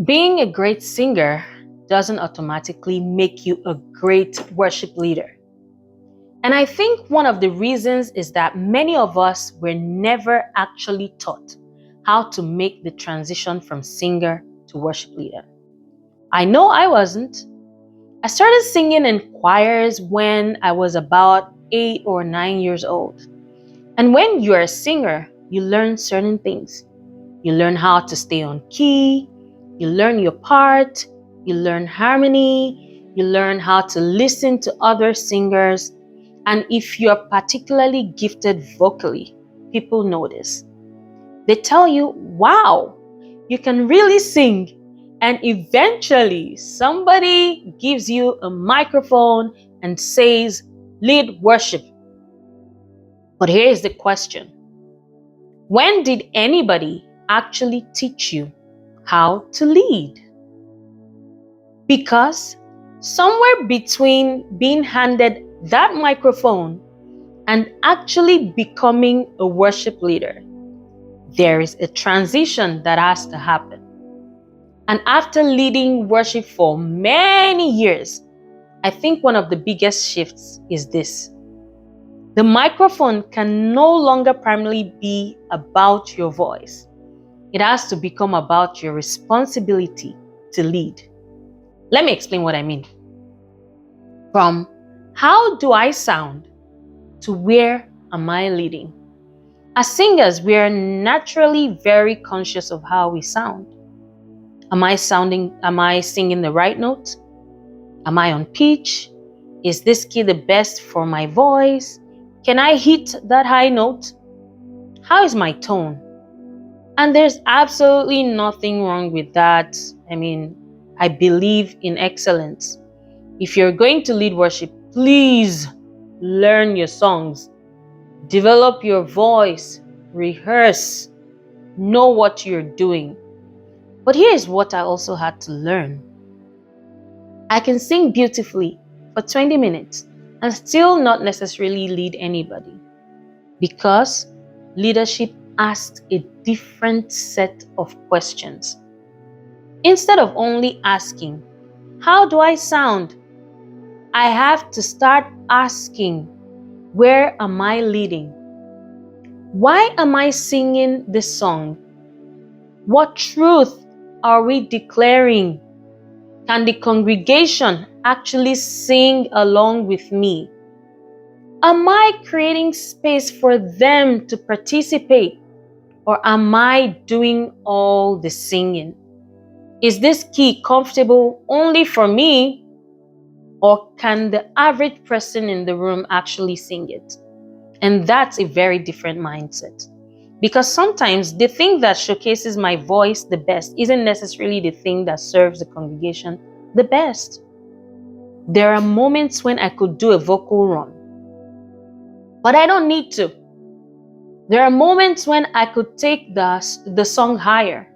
Being a great singer doesn't automatically make you a great worship leader. And I think one of the reasons is that many of us were never actually taught how to make the transition from singer to worship leader. I know I wasn't. I started singing in choirs when I was about 8 or 9 years old. And when you're a singer, you learn certain things. You learn how to stay on key, you learn your part, you learn harmony, you learn how to listen to other singers. And if you're particularly gifted vocally, people notice. They tell you, wow, you can really sing. And eventually, somebody gives you a microphone and says, lead worship. But here's the question: when did anybody actually teach you how to lead? Because somewhere between being handed that microphone and actually becoming a worship leader, there is a transition that has to happen. And after leading worship for many years, I think one of the biggest shifts is this. The microphone can no longer primarily be about your voice. It has to become about your responsibility to lead. Let me explain what I mean. From how do I sound to where am I leading? As singers, we are naturally very conscious of how we sound. Am I singing the right note? Am I on pitch? Is this key the best for my voice? Can I hit that high note? How is my tone? And there's absolutely nothing wrong with that. I believe in excellence. If you're going to lead worship, please learn your songs. Develop your voice. Rehearse. Know what you're doing. But here's what I also had to learn. I can sing beautifully for 20 minutes and still not necessarily lead anybody, because leadership asks a different set of questions. Instead of only asking, how do I sound? I have to start asking, where am I leading? Why am I singing this song? What truth are we declaring? Can the congregation actually sing along with me? Am I creating space for them to participate, or am I doing all the singing? Is this key comfortable only for me, or can the average person in the room actually sing it? And that's a very different mindset. Because sometimes the thing that showcases my voice the best isn't necessarily the thing that serves the congregation the best. There are moments when I could do a vocal run, but I don't need to. There are moments when I could take the song higher,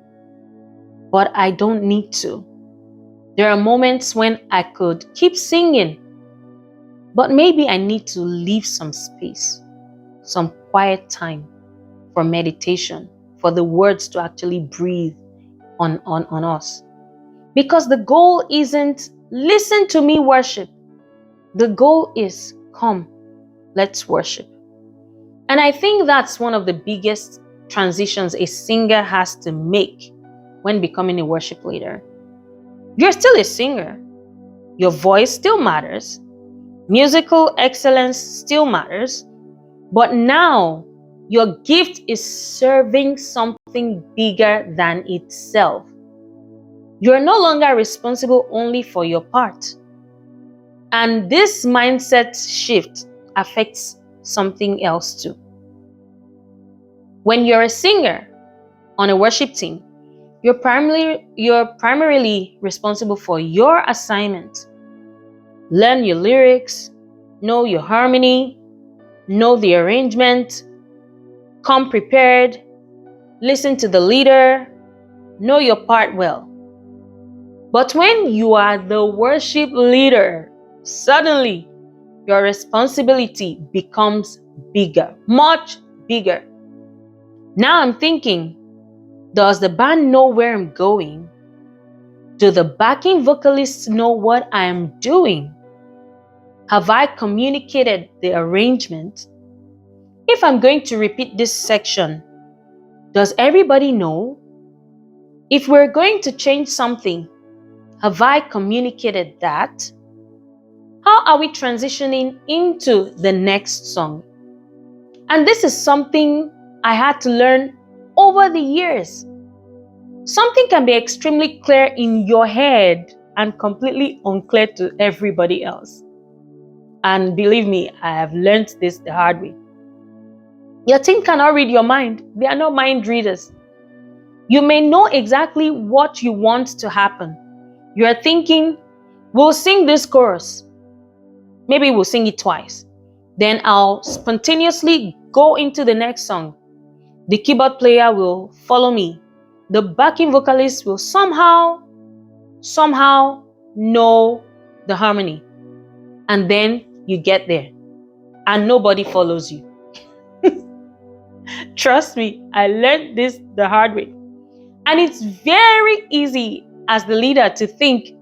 but I don't need to. There are moments when I could keep singing, but maybe I need to leave some space, some quiet time for meditation, for the words to actually breathe on us. Because the goal isn't listen to me worship. The goal is come, let's worship. And I think that's one of the biggest transitions a singer has to make when becoming a worship leader. You're still a singer. Your voice still matters. Musical excellence still matters. But now your gift is serving something bigger than itself. You're no longer responsible only for your part. And this mindset shift affects something else too. When you're a singer on a worship team, you're primarily responsible for your assignment. Learn your lyrics, know your harmony, know the arrangement, come prepared, listen to the leader, know your part well. But when you are the worship leader, suddenly your responsibility becomes bigger, much bigger. Now I'm thinking, does the band know where I'm going? Do the backing vocalists know what I am doing? Have I communicated the arrangement? If I'm going to repeat this section, does everybody know? If we're going to change something, have I communicated that? How are we transitioning into the next song? And this is something I had to learn over the years. Something can be extremely clear in your head and completely unclear to everybody else. And believe me, I have learned this the hard way. Your team cannot read your mind. They are not mind readers. You may know exactly what you want to happen. You are thinking, we'll sing this chorus. Maybe we'll sing it twice. Then I'll spontaneously go into the next song. The keyboard player will follow me. The backing vocalist will somehow know the harmony. And then you get there and nobody follows you. Trust me, I learned this the hard way. And it's very easy as the leader to think,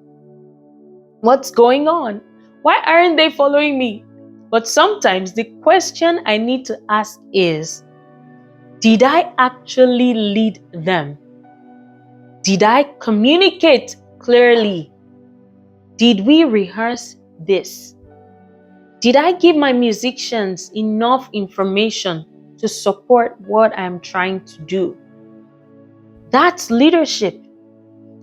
what's going on? Why aren't they following me? But sometimes the question I need to ask is, did I actually lead them? Did I communicate clearly? Did we rehearse this? Did I give my musicians enough information to support what I'm trying to do? That's leadership.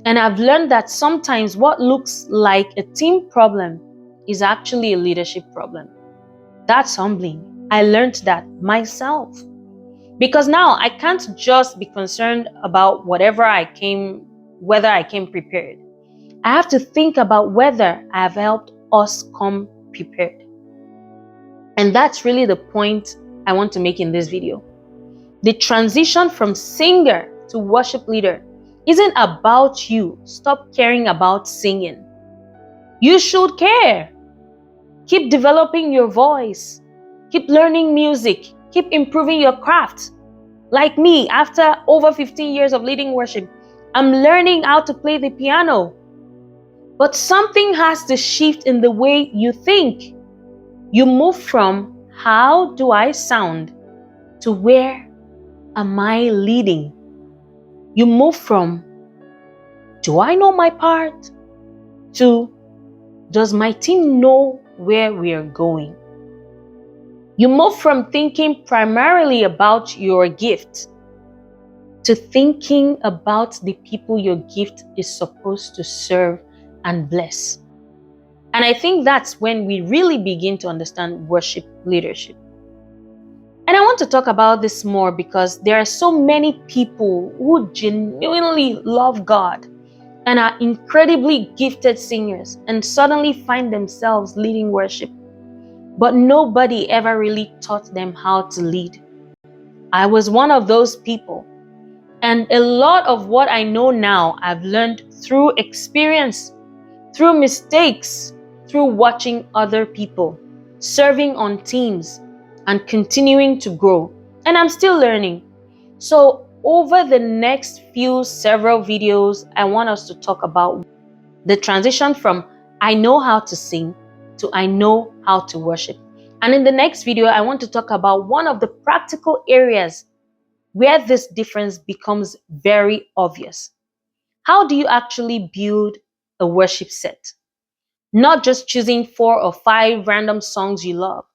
And I've learned that sometimes what looks like a team problem is actually a leadership problem. That's humbling. I learned that myself. Because now I can't just be concerned about whether I came prepared. I have to think about whether I have helped us come prepared. And that's really the point I want to make in this video. The transition from singer to worship leader isn't about you. Stop caring about singing. You should care. Keep developing your voice. Keep learning music. Keep improving your craft. Like me, after over 15 years of leading worship, I'm learning how to play the piano. But something has to shift in the way you think. You move from how do I sound to where am I leading? You move from do I know my part to does my team know where we are going? You move from thinking primarily about your gift to thinking about the people your gift is supposed to serve and bless. And I think that's when we really begin to understand worship leadership. And I want to talk about this more because there are so many people who genuinely love God and are incredibly gifted singers and suddenly find themselves leading worship. But nobody ever really taught them how to lead. I was one of those people. And a lot of what I know now, I've learned through experience, through mistakes, through watching other people, serving on teams, and continuing to grow. And I'm still learning. So over the next several videos, I want us to talk about the transition from I know how to sing to I know how to worship. And in the next video, I want to talk about one of the practical areas where this difference becomes very obvious. How do you actually build a worship set? Not just choosing 4 or 5 random songs you love,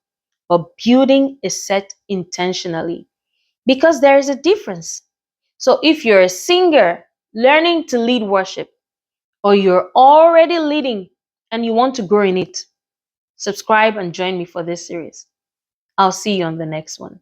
but building a set intentionally. Because there is a difference. So if you're a singer learning to lead worship, or you're already leading and you want to grow in it, subscribe and join me for this series. I'll see you on the next one.